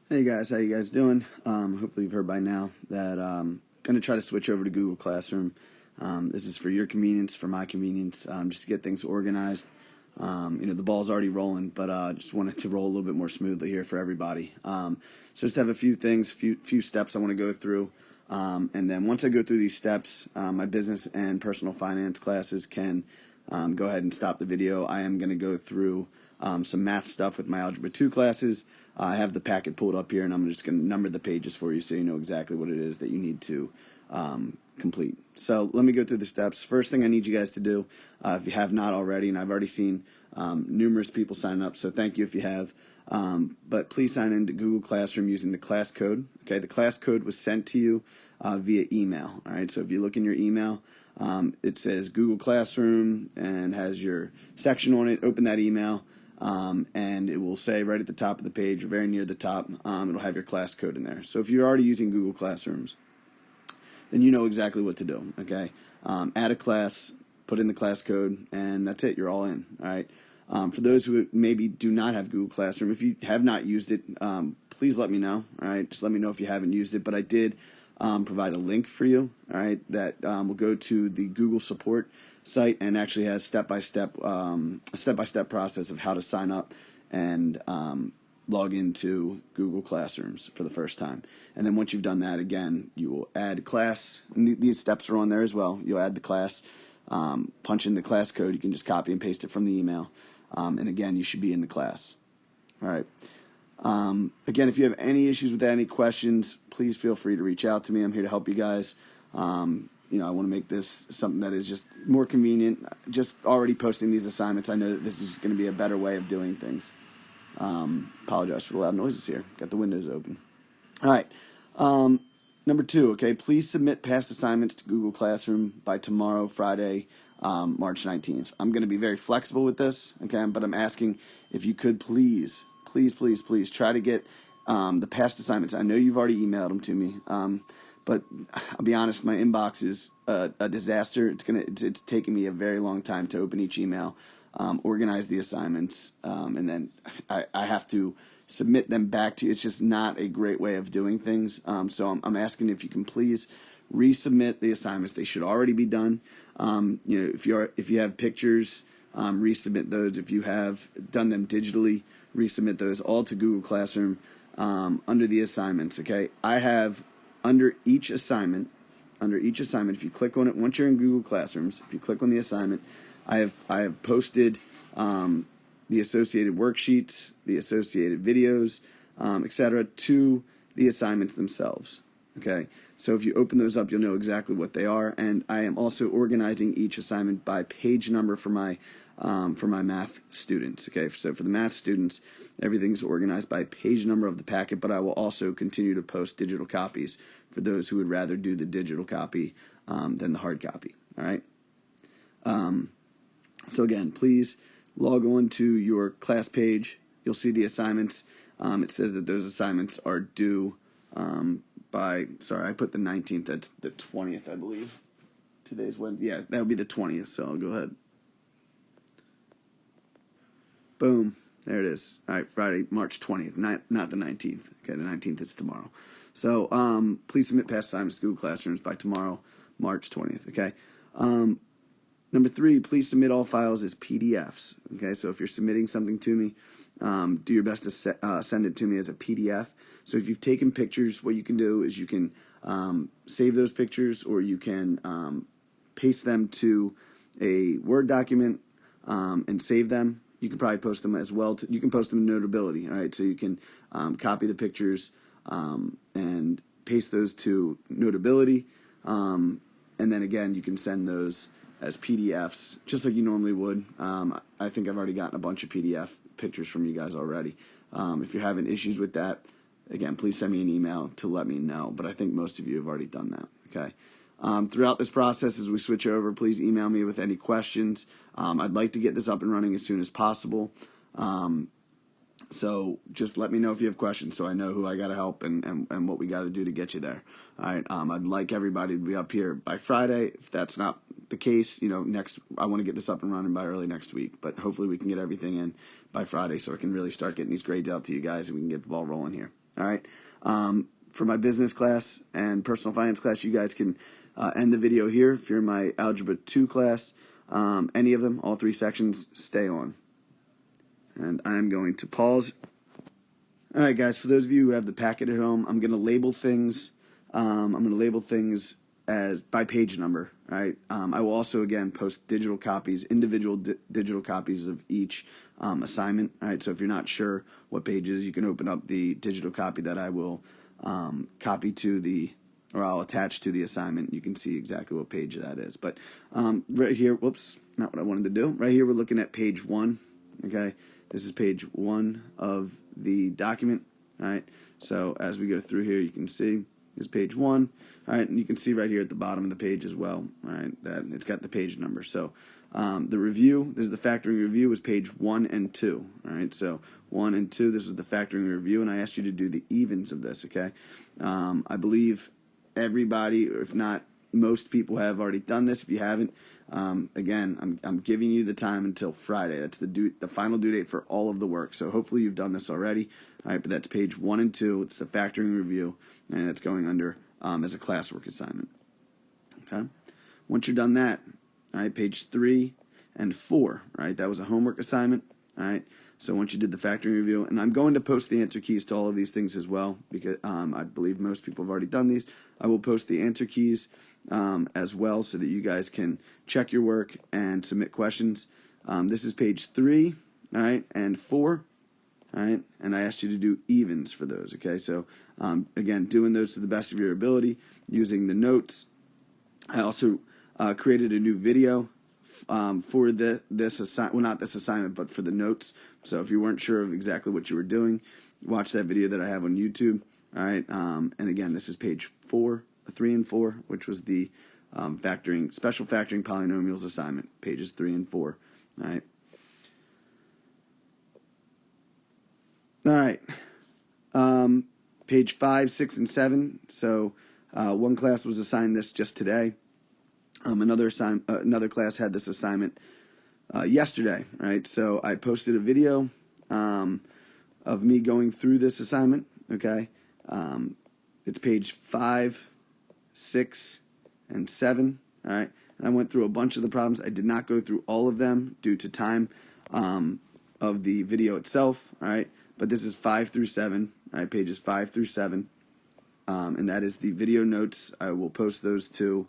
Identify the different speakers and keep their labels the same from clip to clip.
Speaker 1: Hey guys, how you guys doing? Hopefully you've heard by now that I'm going to try to switch over to Google Classroom. This is for your convenience, for my convenience, just to get things organized. The ball's already rolling, but just wanted to roll a little bit more smoothly here for everybody. So just have a few things, few steps I want to go through. And then once I go through these steps, my business and personal finance classes can go ahead and stop the video. I am going to go through some math stuff with my Algebra 2 classes. I have the packet pulled up here, and I'm just going to number the pages for you so you know exactly what it is that you need to complete. So let me go through the steps. First thing I need you guys to do, if you have not already, and I've already seen numerous people sign up, so thank you if you have, but please sign into Google Classroom using the class code. Okay, the class code was sent to you via email. All right, so if you look in your email, it says Google Classroom and has your section on it. Open that email. And it will say right at the top of the page, or very near the top, it'll have your class code in there. So if you're already using Google Classrooms, then you know exactly what to do, okay? Add a class, put in the class code, and that's it. You're all in, all right? For those who maybe do not have Google Classroom, if you have not used it, please let me know, all right? Just let me know if you haven't used it. But I did provide a link for you, all right, that will go to the Google support site and actually has a step-by-step process of how to sign up and log into Google Classrooms for the first time. And then once you've done that, again, you will add class. And these steps are on there as well. You'll add the class, punch in the class code. You can just copy and paste it from the email. And again, you should be in the class. All right. Again, if you have any issues with that, any questions, please feel free to reach out to me. I'm here to help you guys. I want to make this something that is just more convenient. Just already posting these assignments, I know that this is just going to be a better way of doing things. Apologize for the loud noises here. Got the windows open. All right. Number 2, okay, please submit past assignments to Google Classroom by tomorrow, Friday, March 19th. I'm going to be very flexible with this, okay, but I'm asking if you could please try to get the past assignments. I know you've already emailed them to me, but I'll be honest, my inbox is a disaster. It's taking me a very long time to open each email, organize the assignments, and then I have to submit them back to you. It's just not a great way of doing things. So I'm asking if you can please resubmit the assignments. They should already be done. If you have pictures, resubmit those. If you have done them digitally, resubmit those all to Google Classroom under the assignments. Okay, I have under each assignment, if you click on it, once you're in Google Classrooms, if you click on the assignment, I have posted the associated worksheets, the associated videos, etc., to the assignments themselves. Okay, so if you open those up, you'll know exactly what they are, and I am also organizing each assignment by page number for my math students. Okay, so for the math students, everything's organized by page number of the packet, but I will also continue to post digital copies for those who would rather do the digital copy than the hard copy. All right. So again, please log on to your class page. You'll see the assignments. It says that those assignments are due by, sorry, I put the 19th. That's the 20th, I believe. Today's when, yeah, that would be the 20th. So I'll go ahead. Boom. There it is. All right, Friday, March 20th, not the 19th. Okay, the 19th is tomorrow. So please submit past assignments to Google Classrooms by tomorrow, March 20th. Okay. Number 3, please submit all files as PDFs. Okay, so if you're submitting something to me, do your best to send it to me as a PDF. So if you've taken pictures, what you can do is you can save those pictures, or you can paste them to a Word document and save them. You can probably post them as well. You can post them in Notability. All right, so you can copy the pictures and paste those to Notability, and then again you can send those as PDFs, just like you normally would. I think I've already gotten a bunch of PDF pictures from you guys already. If you're having issues with that, again, please send me an email to let me know. But I think most of you have already done that. Okay. Throughout this process, as we switch over, please email me with any questions. I'd like to get this up and running as soon as possible. So just let me know if you have questions so I know who I got to help and what we got to do to get you there. All right. I'd like everybody to be up here by Friday. If that's not the case, I want to get this up and running by early next week, but hopefully we can get everything in by Friday so I can really start getting these grades out to you guys and we can get the ball rolling here. All right. For my business class and personal finance class, you guys can end the video here. If you're in my Algebra 2 class, any of them, all 3 sections, stay on. And I'm going to pause. All right, guys, for those of you who have the packet at home, I'm going to label things. As by page number. All right. I will also, again, post digital copies, individual digital copies of each assignment. All right. So if you're not sure what pages, you can open up the digital copy that I will I'll attach to the assignment. You can see exactly what page that is. But right here, whoops, not what I wanted to do. Right here, we're looking at page 1. Okay. This is page 1 of the document. All right. So as we go through here, you can see is page 1. All right, and you can see right here at the bottom of the page as well, all right, that it's got the page number. So the review, this is the factoring review, is page 1 and 2. All right, so 1 and 2, this is the factoring review, and I asked you to do the evens of this, okay? I believe everybody, or if not most people, have already done this. If you haven't, again, I'm giving you the time until Friday. That's the final due date for all of the work. So hopefully you've done this already. All right, but that's page 1 and 2. It's the factoring review, and it's going under as a classwork assignment. Okay. Once you're done that, all right, page 3 and 4. Right, that was a homework assignment. All right. So once you did the factoring review, and I'm going to post the answer keys to all of these things as well, because I believe most people have already done these. I will post the answer keys as well, so that you guys can check your work and submit questions. This is page 3, all right, and 4, all right, and I asked you to do evens for those, okay? So again, doing those to the best of your ability, using the notes. I also created a new video for this assignment, well, not this assignment, but for the notes. So if you weren't sure of exactly what you were doing, watch that video that I have on YouTube. All right, and again, this is page 4, 3 and 4, which was the special factoring polynomials assignment, pages 3 and 4. All right. All right. Page 5, 6, and 7. So one class was assigned this just today. Another class had this assignment yesterday, right? So I posted a video of me going through this assignment, okay? It's page 5, 6, and 7, all right? And I went through a bunch of the problems. I did not go through all of them due to time of the video itself, all right? But this is 5 through 7, all right? Pages 5 through 7, and that is the video notes. I will post those to,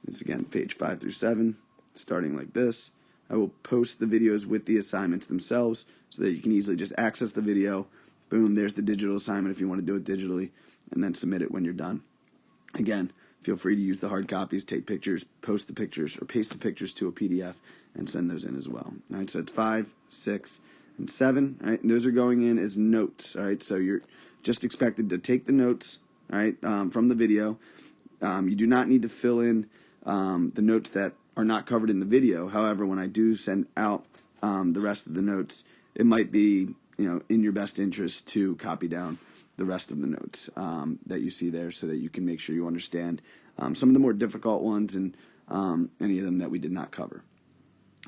Speaker 1: it's again, page 5 through 7, starting like this. I will post the videos with the assignments themselves so that you can easily just access the video. Boom, there's the digital assignment if you want to do it digitally, and then submit it when you're done. Again, feel free to use the hard copies, take pictures, post the pictures, or paste the pictures to a PDF and send those in as well. All right, so it's 5, 6, and 7. All right, and those are going in as notes. All right, so you're just expected to take the notes, all right, from the video. You do not need to fill in the notes that are not covered in the video. However, when I do send out the rest of the notes, it might be, in your best interest to copy down the rest of the notes that you see there, so that you can make sure you understand some of the more difficult ones and any of them that we did not cover.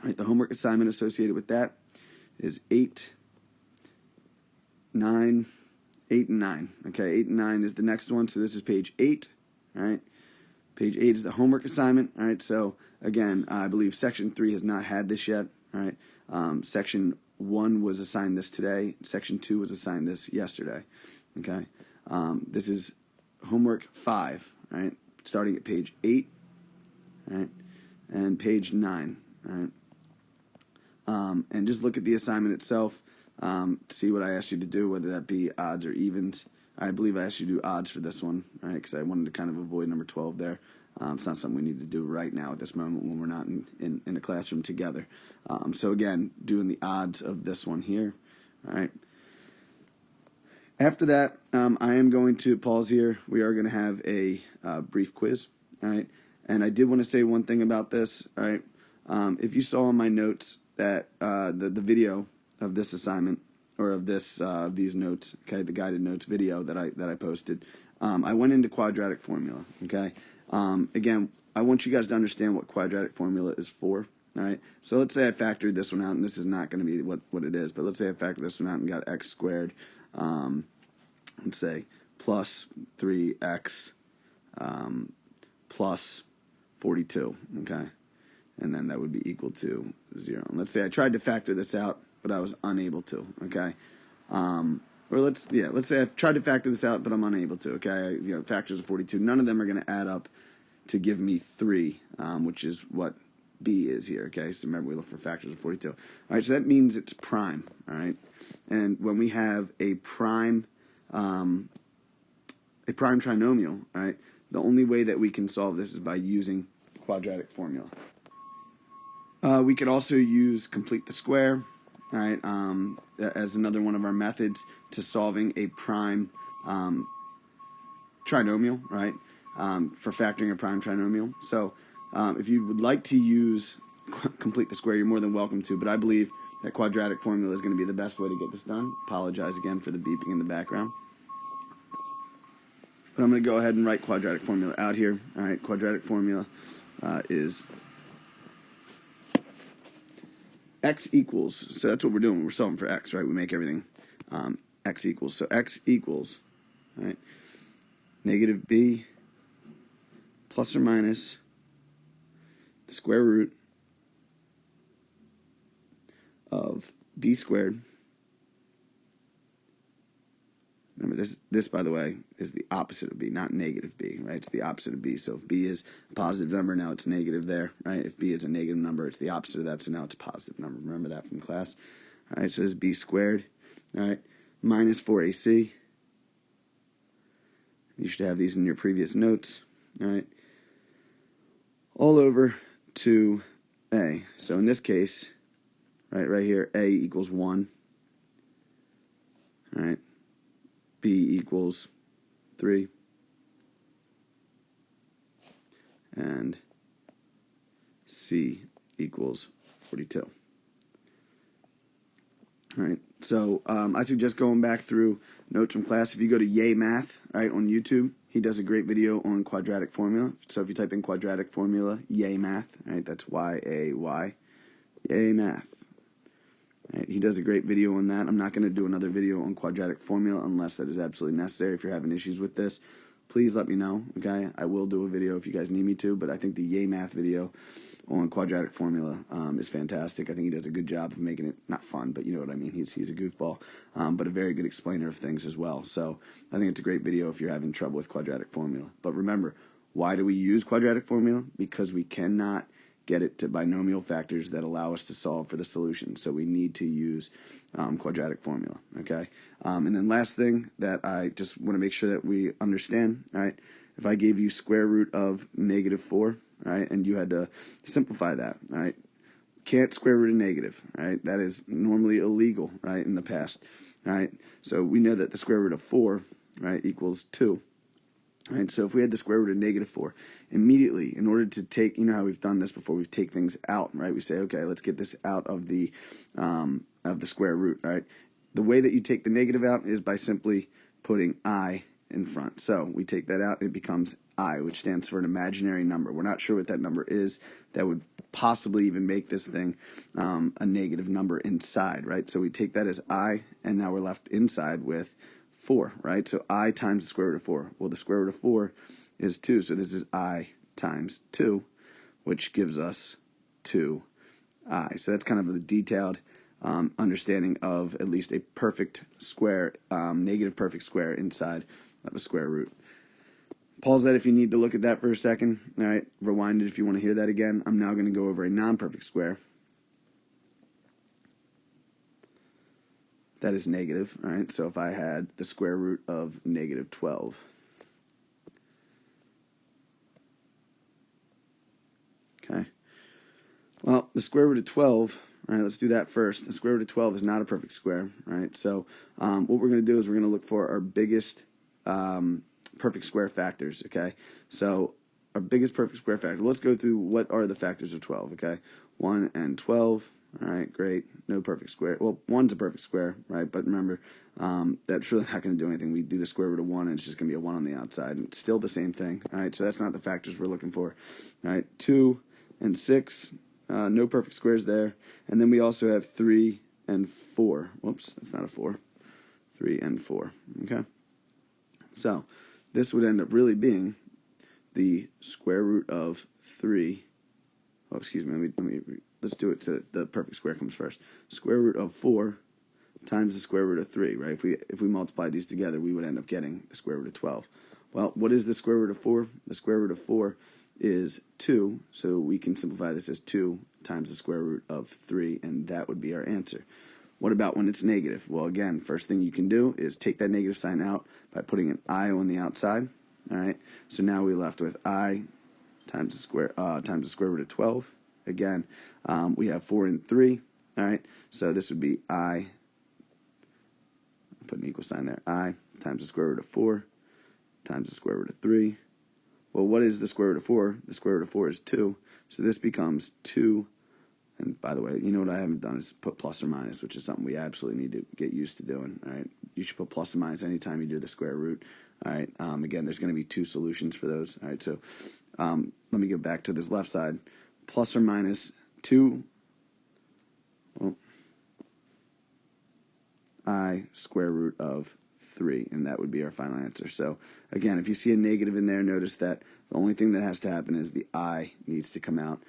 Speaker 1: All right, the homework assignment associated with that is 8, 9, 8, and 9. Okay, 8 and 9 is the next one, so this is page 8. All right. Page 8 is the homework assignment. All right, so again, I believe Section 3 has not had this yet. All right, Section 1 was assigned this today. Section 2 was assigned this yesterday. Okay, this is homework 5. All right, starting at page 8. All right, and page 9. All right, and just look at the assignment itself to see what I asked you to do, whether that be odds or evens. I believe I asked you to do odds for this one, right? Because I wanted to kind of avoid number 12 there. It's not something we need to do right now at this moment when we're not in a classroom together. So again, doing the odds of this one here. All right. After that, I am going to pause here. We are going to have a brief quiz. All right. And I did want to say one thing about this. All right. If you saw in my notes that the video of this assignment, or of these notes, okay, the guided notes video that I posted, I went into quadratic formula, okay. Again, I want you guys to understand what quadratic formula is for. All right. So let's say I factored this one out, and this is not going to be what it is, but let's say I factored this one out and got x squared let's say, plus 3x plus 42, okay? And then that would be equal to 0. And let's say I tried to factor this out, but I was unable to, okay? Or let's say I've tried to factor this out, but I'm unable to, okay? Factors of 42. None of them are going to add up to give me 3, which is what b is here, okay? So remember, we look for factors of 42. All right, so that means it's prime, all right? And when we have a prime trinomial, all right, the only way that we can solve this is by using quadratic formula. We could also use complete the square, all right, as another one of our methods to solving a prime trinomial, right, for factoring a prime trinomial. So if you would like to use complete the square, you're more than welcome to, but I believe that quadratic formula is going to be the best way to get this done. Apologize again for the beeping in the background. But I'm going to go ahead and write quadratic formula out here. All right, quadratic formula is x equals, so that's what we're doing. We're solving for x, right? We make everything x equals. So x equals, all right, negative b plus or minus the square root of b squared. Remember, this, by the way, is the opposite of b, not negative b, right? It's the opposite of b. So if b is a positive number, now it's negative there, right? If b is a negative number, it's the opposite of that, so now it's a positive number. Remember that from class. All right, so this is b squared, all right, minus 4ac. You should have these in your previous notes, all right, all over 2a. So in this case, right here, a equals 1, all right, b equals 3, and c equals 42. All right, so I suggest going back through notes from class. If you go to Yay Math, right, on YouTube, he does a great video on quadratic formula. So if you type in quadratic formula, Yay Math, right, that's Y-A-Y, Yay Math. Right, he does a great video on that. I'm not going to do another video on quadratic formula unless that is absolutely necessary. If you're having issues with this, please let me know, okay? I will do a video if you guys need me to, but I think the Yay Math video on quadratic formula is fantastic. I think he does a good job of making it, not fun, but you know what I mean. He's a goofball, but a very good explainer of things as well. So I think it's a great video if you're having trouble with quadratic formula. But remember, why do we use quadratic formula? Because we cannot get it to binomial factors that allow us to solve for the solution. So we need to use quadratic formula, okay? And then last thing that I just want to make sure that we understand, all right, if I gave you square root of negative 4, all right, and you had to simplify that, all right, can't square root a negative, right? That is normally illegal, right, in the past, all right? So we know that the square root of 4, right, equals 2. Right, so if we had the square root of negative 4, immediately, in order to take, you know how we've done this before, we take things out, right? We say, okay, let's get this out of the square root, right? The way that you take the negative out is by simply putting I in front. So we take that out, it becomes I, which stands for an imaginary number. We're not sure what that number is that would possibly even make this thing a negative number inside, right? So we take that as I, and now we're left inside with 4, right? So I times the square root of 4. Well, the square root of 4 is 2, so this is I times 2, which gives us 2I. So that's kind of the detailed understanding of at least a perfect square, negative perfect square inside of a square root. Pause that if you need to look at that for a second. All right, rewind it if you want to hear that again. I'm now going to go over a non-perfect square. That is negative, all right? So if I had the square root of negative 12, okay? Well, the square root of 12, all right, let's do that first. The square root of 12 is not a perfect square, right? So what we're going to do is we're going to look for our biggest perfect square factors, okay? So our biggest perfect square factor. Let's go through what are the factors of 12, okay? 1 and 12. All right, great. No perfect square. Well, 1's a perfect square, right? But remember, that's really not going to do anything. We do the square root of 1, and it's just going to be a 1 on the outside. And it's still the same thing, all right? So that's not the factors we're looking for. All right, 2 and 6, no perfect squares there. And then we also have 3 and 4. Whoops, that's not a 4. 3 and 4, okay? So this would end up really being the square root of 3. Oh, excuse me. Let's do it to the perfect square comes first. Square root of 4 times the square root of 3, right? If we multiply these together, we would end up getting the square root of 12. Well, what is the square root of 4? The square root of 4 is 2, so we can simplify this as 2 times the square root of 3, and that would be our answer. What about when it's negative? Well, again, first thing you can do is take that negative sign out by putting an I on the outside. All right, so now we're left with I times the square root of 12. Again, we have 4 and 3. All right, so this would be I. Put an equal sign there. I times the square root of 4 times the square root of 3. Well, what is the square root of 4? The square root of 4 is 2. So this becomes 2. And by the way, you know what I haven't done is put plus or minus, which is something we absolutely need to get used to doing. All right, you should put plus or minus anytime you do the square root. All right, again, there's going to be 2 solutions for those. All right, so let me get back to this left side. Plus or minus 2. Well, I square root of 3, and that would be our final answer. So again, if you see a negative in there, notice that the only thing that has to happen is the I needs to come out.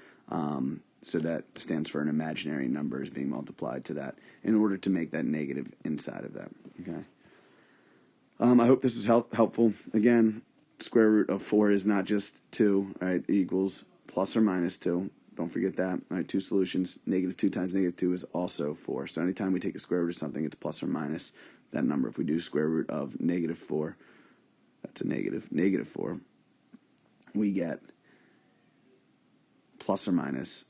Speaker 1: So that stands for an imaginary number is being multiplied to that in order to make that negative inside of that. Okay. I hope this was helpful. Again, square root of 4 is not just 2, right? It equals plus or minus 2. Don't forget that. All right, 2 solutions. Negative 2 times negative 2 is also 4. So anytime we take a square root of something, it's plus or minus that number. If we do square root of negative 4, that's a negative 4. We get plus or minus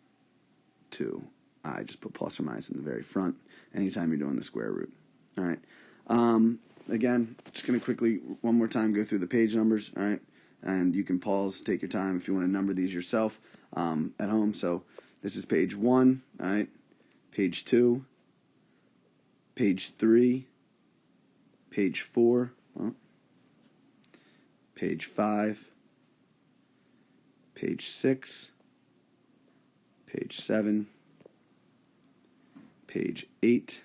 Speaker 1: 2. I just put plus or minus in the very front anytime you're doing the square root. All right. Again, just going to quickly, one more time, go through the page numbers. All right. And you can pause, take your time if you want to number these yourself at home. So this is page 1, all right, page 2, page 3, page 4, page 5, page 6, page 7, page 8,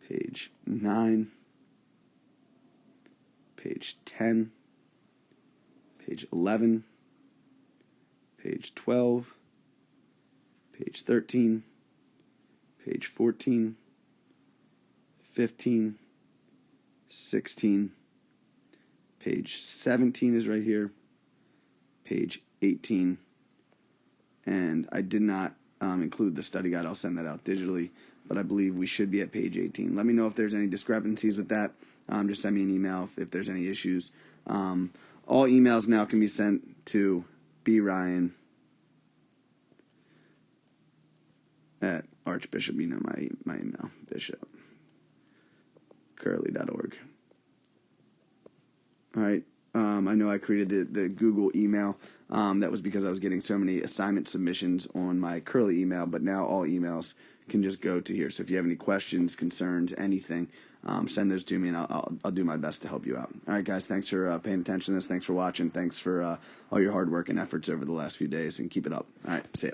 Speaker 1: page 9, page 10, page 11, page 12, page 13, page 14, 15, 16, page 17 is right here, page 18, and I did not include the study guide. I'll send that out digitally, but I believe we should be at page 18. Let me know if there's any discrepancies with that. Just send me an email if there's any issues. All emails now can be sent to bryan at Archbishop, you know my email, bishopcurley.org. All right. I know I created the Google email. That was because I was getting so many assignment submissions on my Curly email, but now all emails can just go to here. So if you have any questions, concerns, anything, send those to me, and I'll do my best to help you out. All right, guys, thanks for paying attention to this. Thanks for watching. Thanks for all your hard work and efforts over the last few days, and keep it up. All right, see ya.